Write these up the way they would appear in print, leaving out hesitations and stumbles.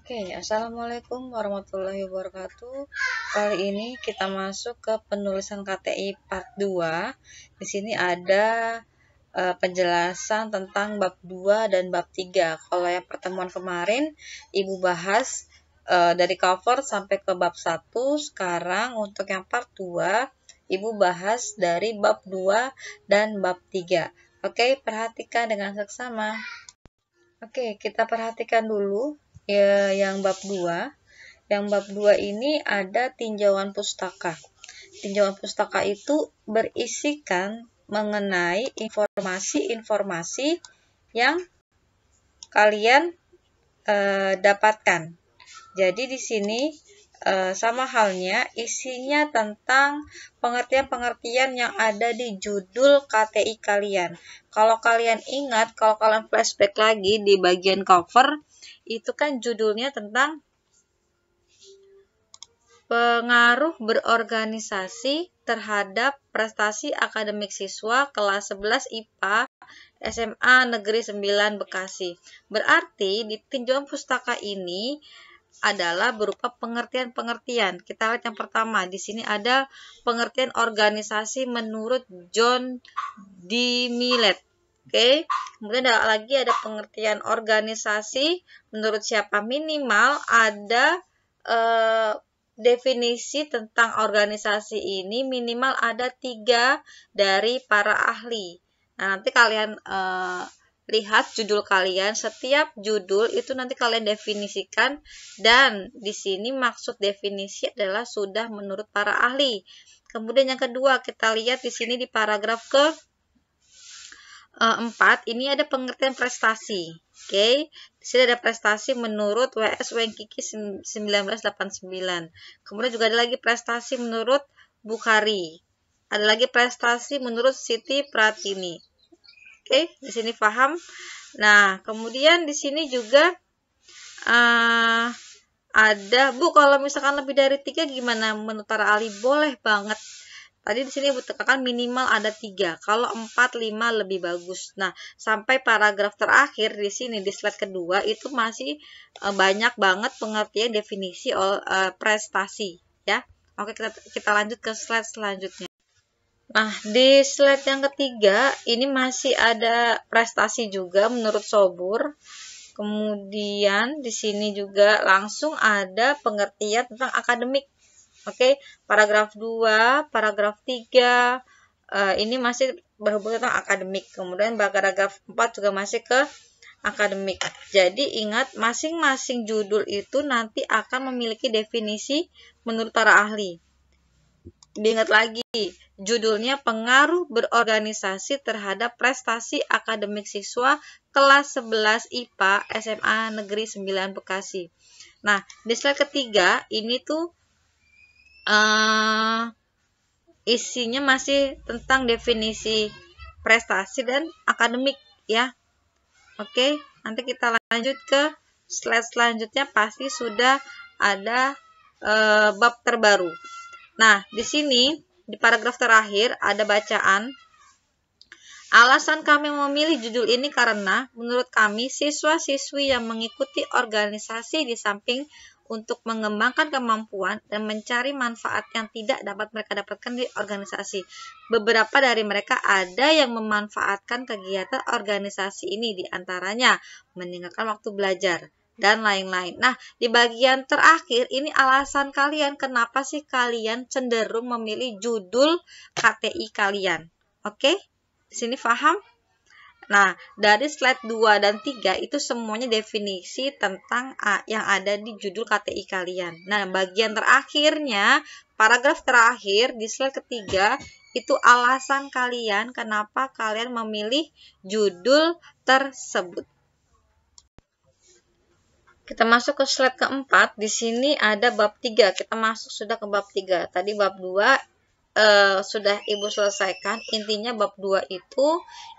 Oke, Assalamualaikum warahmatullahi wabarakatuh. Kali ini kita masuk ke penulisan KTI part 2. Di sini ada penjelasan tentang bab 2 dan bab 3. Kalau yang pertemuan kemarin Ibu bahas dari cover sampai ke bab 1. Sekarang untuk yang part 2 Ibu bahas dari bab 2 dan bab 3. Oke, perhatikan dengan seksama. Oke, kita perhatikan dulu ya, yang bab 2. Yang bab 2 ini ada tinjauan pustaka. Tinjauan pustaka itu berisikan mengenai informasi-informasi yang kalian dapatkan. Jadi di sini sama halnya isinya tentang pengertian-pengertian yang ada di judul KTI kalian. Kalau kalian ingat, kalau kalian flashback lagi di bagian cover, itu kan judulnya tentang pengaruh berorganisasi terhadap prestasi akademik siswa kelas 11 IPA SMA Negeri 9 Bekasi. Berarti di tinjauan pustaka ini adalah berupa pengertian-pengertian. Kita lihat yang pertama, di sini ada pengertian organisasi menurut John D. Millet. Oke, kemudian ada pengertian organisasi menurut siapa? Minimal ada definisi tentang organisasi ini minimal ada 3 dari para ahli. Nah, nanti kalian lihat judul kalian, setiap judul itu nanti kalian definisikan, dan di sini maksud definisi adalah sudah menurut para ahli. Kemudian yang kedua, kita lihat di sini di paragraf ke 4, ini ada pengertian prestasi. Oke, di sini ada prestasi menurut W.S. Wankiki 1989. Kemudian juga ada lagi prestasi menurut Bukhari. Ada lagi prestasi menurut Siti Pratini. Oke, di sini paham. Nah, kemudian di sini juga ada, Bu, kalau misalkan lebih dari 3 gimana menurut para ahli? Boleh banget. Tadi di sini Ibu tekankan minimal ada 3. Kalau 4, 5 lebih bagus. Nah, sampai paragraf terakhir di sini di slide kedua itu masih banyak banget pengertian definisi prestasi, ya. Oke, kita lanjut ke slide selanjutnya. Nah, di slide yang ketiga ini masih ada prestasi juga menurut Sobur. Kemudian di sini juga langsung ada pengertian tentang akademik. Oke, paragraf 2, paragraf 3 ini masih berhubungan tentang akademik. Kemudian paragraf 4 juga masih ke akademik. Jadi ingat, masing-masing judul itu nanti akan memiliki definisi menurut para ahli. Diingat lagi, judulnya pengaruh berorganisasi terhadap prestasi akademik siswa kelas 11 IPA SMA Negeri 9 Bekasi. Nah, di slide ketiga ini tuh isinya masih tentang definisi prestasi dan akademik, ya. Oke, nanti kita lanjut ke slide selanjutnya, pasti sudah ada bab terbaru. Nah, di sini di paragraf terakhir ada bacaan. Alasan kami memilih judul ini karena menurut kami siswa-siswi yang mengikuti organisasi di samping untuk mengembangkan kemampuan dan mencari manfaat yang tidak dapat mereka dapatkan di organisasi. Beberapa dari mereka ada yang memanfaatkan kegiatan organisasi ini, diantaranya meninggalkan waktu belajar dan lain-lain. Nah, di bagian terakhir ini alasan kalian kenapa sih kalian cenderung memilih judul KTI kalian. Oke? Di sini paham? Nah, dari slide 2 dan 3 itu semuanya definisi tentang yang ada di judul KTI kalian. Nah, bagian terakhirnya, paragraf terakhir di slide ketiga, itu alasan kalian kenapa kalian memilih judul tersebut. Kita masuk ke slide keempat. Di sini ada bab 3. Kita masuk sudah ke bab 3. Tadi bab 2 sudah Ibu selesaikan. Intinya bab 2 itu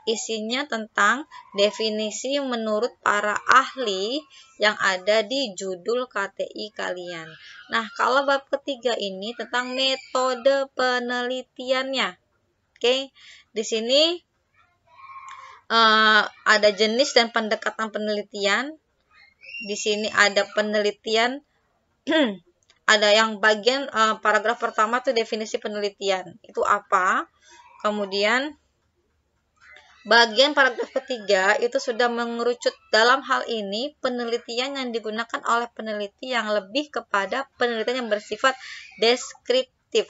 isinya tentang definisi menurut para ahli yang ada di judul KTI kalian. Nah, kalau bab ketiga ini tentang metode penelitiannya. Oke, di sini ada jenis dan pendekatan penelitian. Di sini ada penelitian, ada yang bagian paragraf pertama tuh definisi penelitian. Itu apa? Kemudian bagian paragraf ketiga itu sudah mengerucut dalam hal ini penelitian yang digunakan oleh peneliti yang lebih kepada penelitian yang bersifat deskriptif.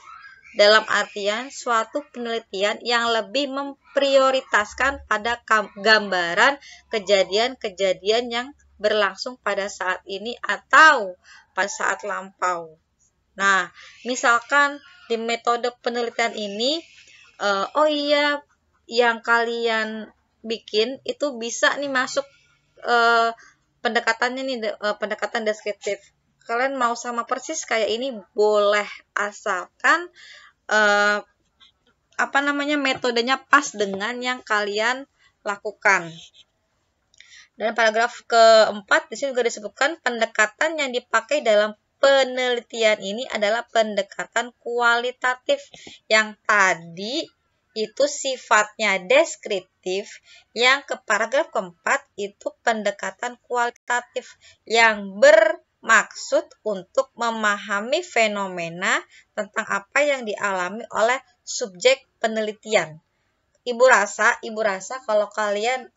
Dalam artian suatu penelitian yang lebih memprioritaskan pada gambaran kejadian-kejadian yang berlangsung pada saat ini atau pada saat lampau. Nah, misalkan di metode penelitian ini, oh iya, yang kalian bikin itu bisa nih masuk pendekatannya nih, pendekatan deskriptif. Kalian mau sama persis kayak ini boleh, asalkan metodenya pas dengan yang kalian lakukan. Dan paragraf keempat di sini juga disebutkan pendekatan yang dipakai dalam penelitian ini adalah pendekatan kualitatif. Yang tadi itu sifatnya deskriptif, yang ke paragraf keempat itu pendekatan kualitatif yang bermaksud untuk memahami fenomena tentang apa yang dialami oleh subjek penelitian. Ibu rasa kalau kalian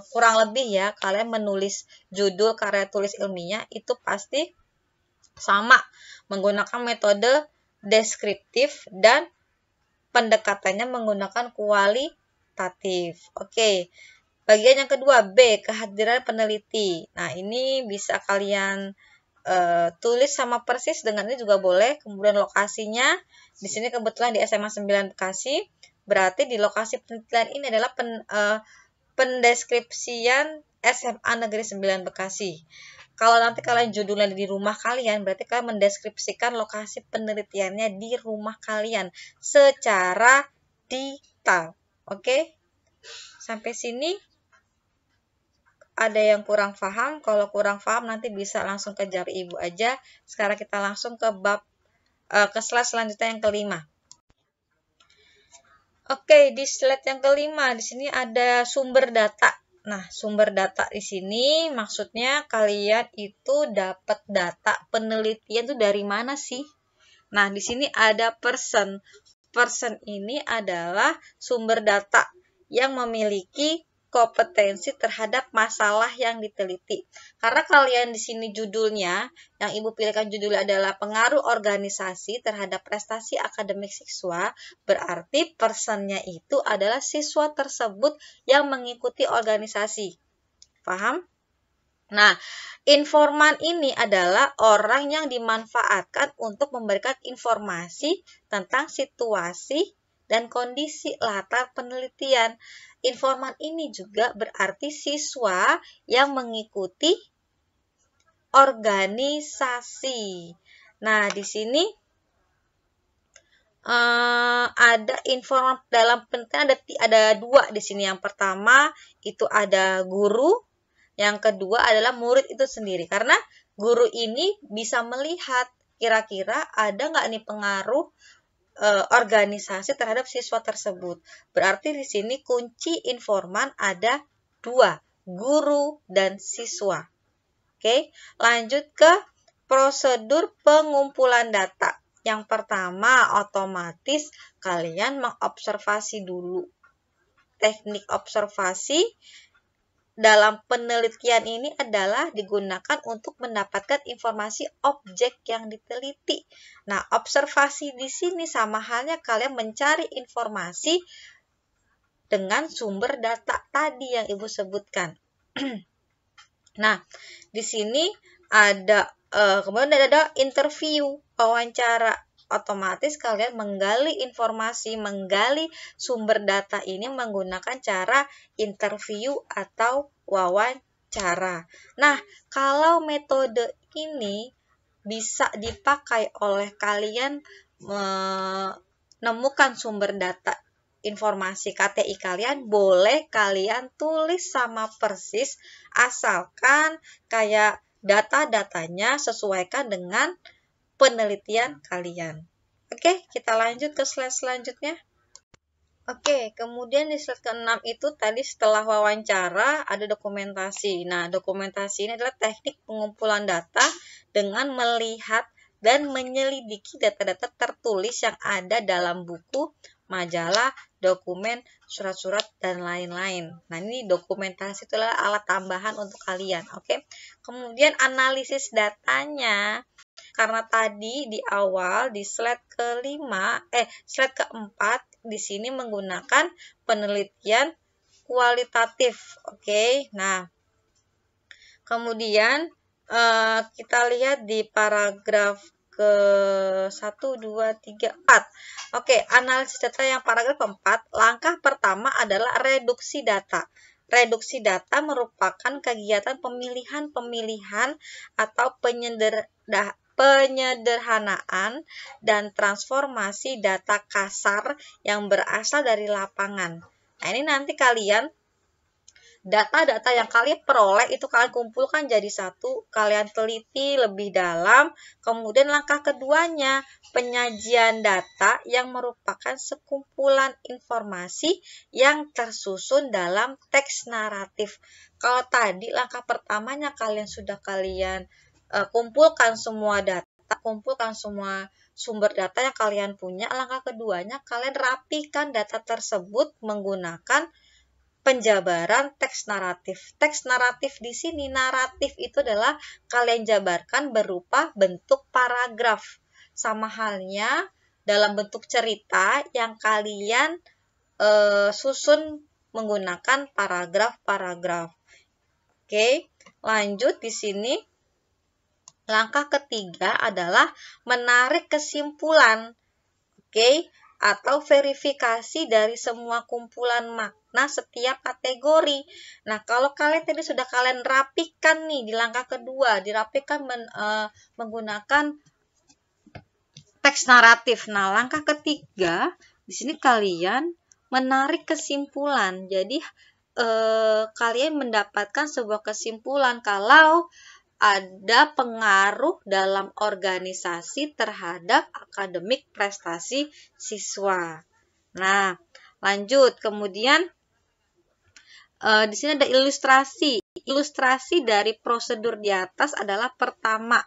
kurang lebih ya, kalian menulis judul karya tulis ilmiah itu pasti sama, menggunakan metode deskriptif dan pendekatannya menggunakan kualitatif. Oke. Bagian yang kedua, B, kehadiran peneliti. Nah, ini bisa kalian tulis sama persis dengan ini juga boleh. Kemudian lokasinya, di sini kebetulan di SMA 9 Bekasi, berarti di lokasi penelitian ini adalah pendeskripsian SMA Negeri 9 Bekasi. Kalau nanti kalian judulnya di rumah kalian, berarti kalian mendeskripsikan lokasi penelitiannya di rumah kalian secara detail. Oke? Sampai sini ada yang kurang paham? Kalau kurang paham nanti bisa langsung kejar ibu aja. Sekarang kita langsung ke ke slide selanjutnya yang kelima. Oke, di slide yang kelima di sini ada sumber data. Nah, sumber data di sini maksudnya kalian itu dapat data penelitian itu dari mana sih? Nah, di sini ada person. Person ini adalah sumber data yang memiliki kompetensi terhadap masalah yang diteliti. Karena kalian di sini judulnya, yang ibu pilihkan judulnya adalah pengaruh organisasi terhadap prestasi akademik siswa, berarti personnya itu adalah siswa tersebut yang mengikuti organisasi. Paham? Nah, informan ini adalah orang yang dimanfaatkan untuk memberikan informasi tentang situasi dan kondisi latar penelitian. Informan ini juga berarti siswa yang mengikuti organisasi. Nah, di sini ada informan dalam penelitian ada dua di sini. Yang pertama itu ada guru, yang kedua adalah murid itu sendiri. Karena guru ini bisa melihat kira-kira ada nggak nih pengaruh organisasi terhadap siswa tersebut. Berarti di sini kunci informan ada dua, guru dan siswa. Oke, lanjut ke prosedur pengumpulan data. Yang pertama, otomatis kalian mengobservasi dulu. Teknik observasi dalam penelitian ini adalah digunakan untuk mendapatkan informasi objek yang diteliti. Nah, observasi di sini sama halnya kalian mencari informasi dengan sumber data tadi yang ibu sebutkan. Nah, di sini ada kemudian ada interview, wawancara. Otomatis kalian menggali informasi, menggali sumber data ini menggunakan cara interview atau wawancara. Nah, kalau metode ini bisa dipakai oleh kalian menemukan sumber data informasi KTI kalian, boleh kalian tulis sama persis, asalkan kayak data-datanya sesuaikan dengan penelitian kalian. Oke, kita lanjut ke slide selanjutnya. Oke, kemudian di slide ke-6 itu tadi setelah wawancara ada dokumentasi. Nah, dokumentasi ini adalah teknik pengumpulan data dengan melihat dan menyelidiki data-data tertulis yang ada dalam buku, majalah, dokumen, surat-surat, dan lain-lain. Nah, ini dokumentasi itu adalah alat tambahan untuk kalian. Oke, kemudian analisis datanya. Karena tadi di awal di slide slide keempat di sini menggunakan penelitian kualitatif. Oke. Nah, kemudian kita lihat di paragraf ke 1, 2, 3, 4. Oke, analisis data yang paragraf keempat, langkah pertama adalah reduksi data. Reduksi data merupakan kegiatan pemilihan atau penyederhanaan dan transformasi data kasar yang berasal dari lapangan. Nah, ini nanti kalian data-data yang kalian peroleh itu kalian kumpulkan jadi satu, kalian teliti lebih dalam. Kemudian langkah keduanya, penyajian data yang merupakan sekumpulan informasi yang tersusun dalam teks naratif. Kalau tadi langkah pertamanya kalian sudah kumpulkan semua data, kumpulkan semua sumber data yang kalian punya. Langkah keduanya kalian rapikan data tersebut menggunakan penjabaran teks naratif. Teks naratif di sini, naratif itu adalah kalian jabarkan berupa bentuk paragraf. Sama halnya dalam bentuk cerita yang kalian susun menggunakan paragraf-paragraf. Oke, lanjut di sini. Langkah ketiga adalah menarik kesimpulan. Oke, atau verifikasi dari semua kumpulan makna setiap kategori. Nah, kalau kalian tadi sudah kalian rapikan nih di langkah kedua, dirapikan menggunakan teks naratif. Nah, langkah ketiga di sini kalian menarik kesimpulan. Jadi kalian mendapatkan sebuah kesimpulan kalau ada pengaruh dalam organisasi terhadap akademik prestasi siswa. Nah, lanjut. Kemudian di sini ada ilustrasi. Ilustrasi dari prosedur di atas adalah pertama,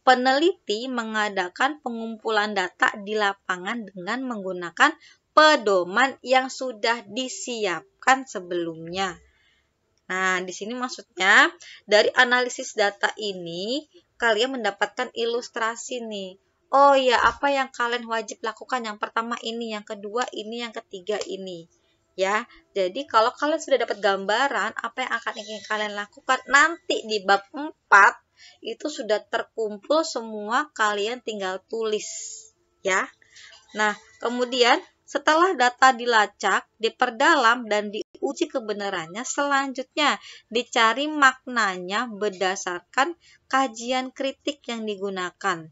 peneliti mengadakan pengumpulan data di lapangan dengan menggunakan pedoman yang sudah disiapkan sebelumnya. Nah, di sini maksudnya dari analisis data ini kalian mendapatkan ilustrasi nih. Oh ya, apa yang kalian wajib lakukan? Yang pertama ini, yang kedua ini, yang ketiga ini. Ya, jadi kalau kalian sudah dapat gambaran apa yang akan ingin kalian lakukan nanti di bab 4 itu sudah terkumpul semua, kalian tinggal tulis ya. Nah, kemudian setelah data dilacak, diperdalam, dan diuji kebenarannya, selanjutnya dicari maknanya berdasarkan kajian kritik yang digunakan.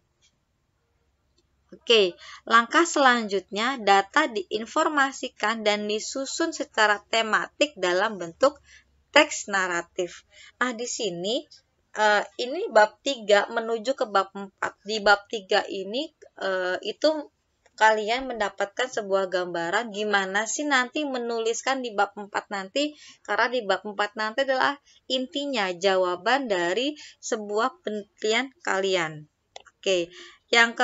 Oke, langkah selanjutnya data diinformasikan dan disusun secara tematik dalam bentuk teks naratif. Nah, di sini ini bab 3 menuju ke bab 4. Di bab 3 ini itu kalian mendapatkan sebuah gambaran gimana sih nanti menuliskan di bab 4 nanti, karena di bab 4 nanti adalah intinya jawaban dari sebuah penelitian kalian. Oke, yang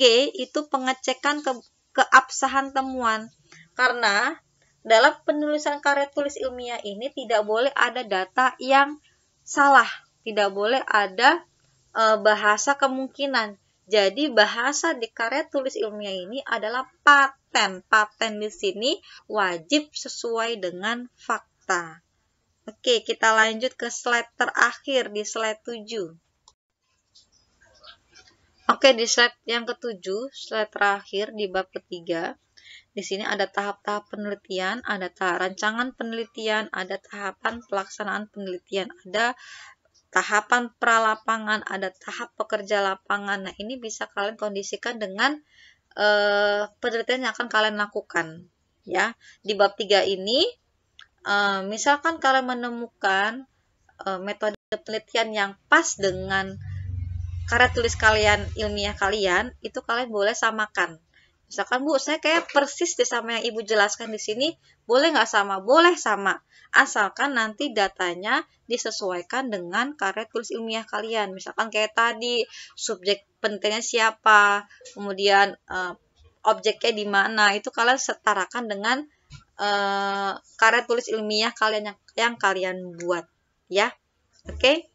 G itu pengecekan keabsahan temuan. Karena dalam penulisan karya tulis ilmiah ini tidak boleh ada data yang salah, tidak boleh ada bahasa kemungkinan. Jadi bahasa di karya tulis ilmiah ini adalah paten. Paten di sini wajib sesuai dengan fakta. Oke, kita lanjut ke slide terakhir di slide 7. Oke, di slide yang ke-7, slide terakhir di bab ketiga. Di sini ada tahap-tahap penelitian, ada rancangan penelitian, ada tahapan pelaksanaan penelitian, ada tahapan pralapangan, ada tahap pekerja lapangan. Nah, ini bisa kalian kondisikan dengan penelitian yang akan kalian lakukan. Ya, di bab 3 ini, misalkan kalian menemukan metode penelitian yang pas dengan karya tulis kalian, ilmiah kalian, itu kalian boleh samakan. Misalkan, Bu, saya kayak persis deh sama yang Ibu jelaskan di sini. Boleh nggak sama? Boleh sama. Asalkan nanti datanya disesuaikan dengan karya tulis ilmiah kalian. Misalkan kayak tadi, subjek penelitiannya siapa, kemudian objeknya di mana, itu kalian setarakan dengan karya tulis ilmiah kalian yang kalian buat. Ya, oke.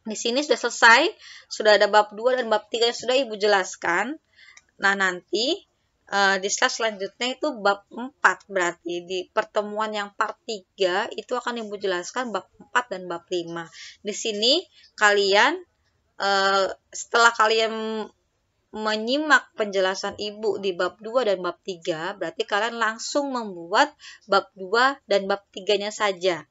Di sini sudah selesai. Sudah ada bab 2 dan bab 3 yang sudah Ibu jelaskan. Nah, nanti di slide selanjutnya itu bab 4, berarti di pertemuan yang part 3 itu akan Ibu jelaskan bab 4 dan bab 5. Di sini kalian setelah kalian menyimak penjelasan Ibu di bab 2 dan bab 3, berarti kalian langsung membuat bab 2 dan bab 3-nya saja.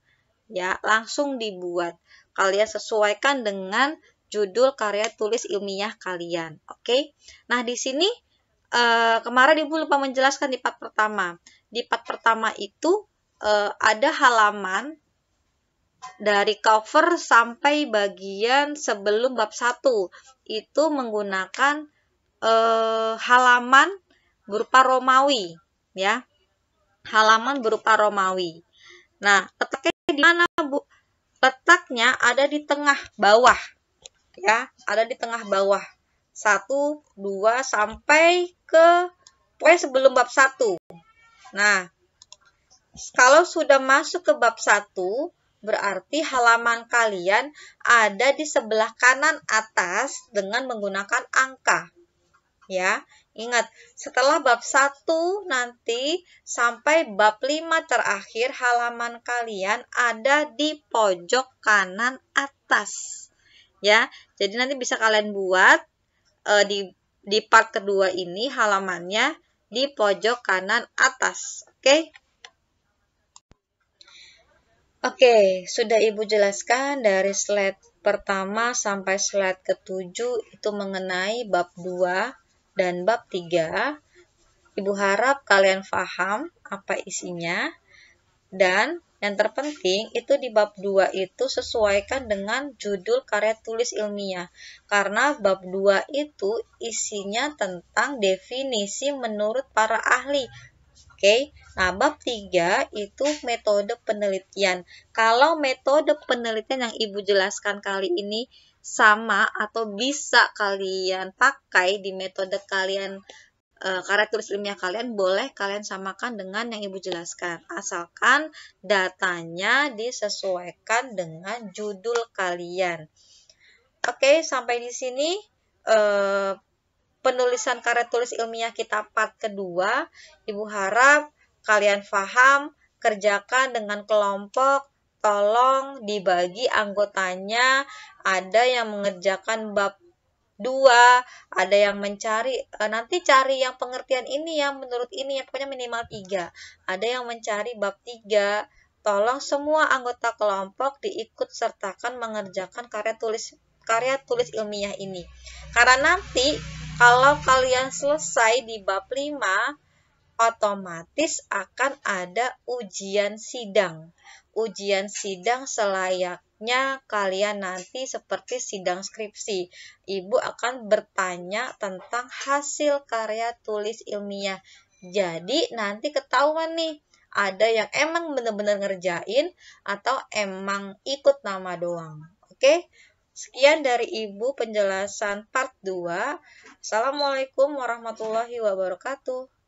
Ya, langsung dibuat. Kalian sesuaikan dengan judul karya tulis ilmiah kalian. Oke. Nah, di sini kemarin Ibu lupa menjelaskan di part pertama. Di part pertama itu ada halaman dari cover sampai bagian sebelum bab 1. Itu menggunakan halaman berupa Romawi, ya. Halaman berupa Romawi. Nah, letaknya di mana, Bu? Letaknya ada di tengah bawah. Ya, ada di tengah bawah. 1, 2, sampai ke pokoknya sebelum bab 1. Nah, kalau sudah masuk ke bab 1, berarti halaman kalian ada di sebelah kanan atas dengan menggunakan angka. Ya, ingat, setelah bab 1 nanti sampai bab 5 terakhir, halaman kalian ada di pojok kanan atas. Ya, jadi nanti bisa kalian buat di part kedua ini halamannya di pojok kanan atas. Oke? Oke, sudah Ibu jelaskan dari slide pertama sampai slide ke-7 itu mengenai bab 2 dan bab 3. Ibu harap kalian paham apa isinya. Dan yang terpenting itu di bab 2 itu sesuaikan dengan judul karya tulis ilmiah. Karena bab 2 itu isinya tentang definisi menurut para ahli. Oke. Nah, bab 3 itu metode penelitian. Kalau metode penelitian yang Ibu jelaskan kali ini sama atau bisa kalian pakai di metode kalian karya tulis ilmiah kalian, boleh kalian samakan dengan yang Ibu jelaskan, asalkan datanya disesuaikan dengan judul kalian. Oke, sampai di sini penulisan karya tulis ilmiah kita part kedua. Ibu harap kalian paham, kerjakan dengan kelompok, tolong dibagi anggotanya, ada yang mengerjakan bab 2, ada yang mencari, nanti cari yang pengertian ini yang menurut ini, ya pokoknya minimal 3. Ada yang mencari bab 3. Tolong semua anggota kelompok diikut sertakan mengerjakan karya tulis ilmiah ini. Karena nanti kalau kalian selesai di bab 5, otomatis akan ada ujian sidang. Ujian sidang selayaknya kalian nanti seperti sidang skripsi. Ibu akan bertanya tentang hasil karya tulis ilmiah. Jadi nanti ketahuan nih, ada yang emang benar-benar ngerjain atau emang ikut nama doang. Oke? Sekian dari Ibu penjelasan part 2. Assalamualaikum warahmatullahi wabarakatuh.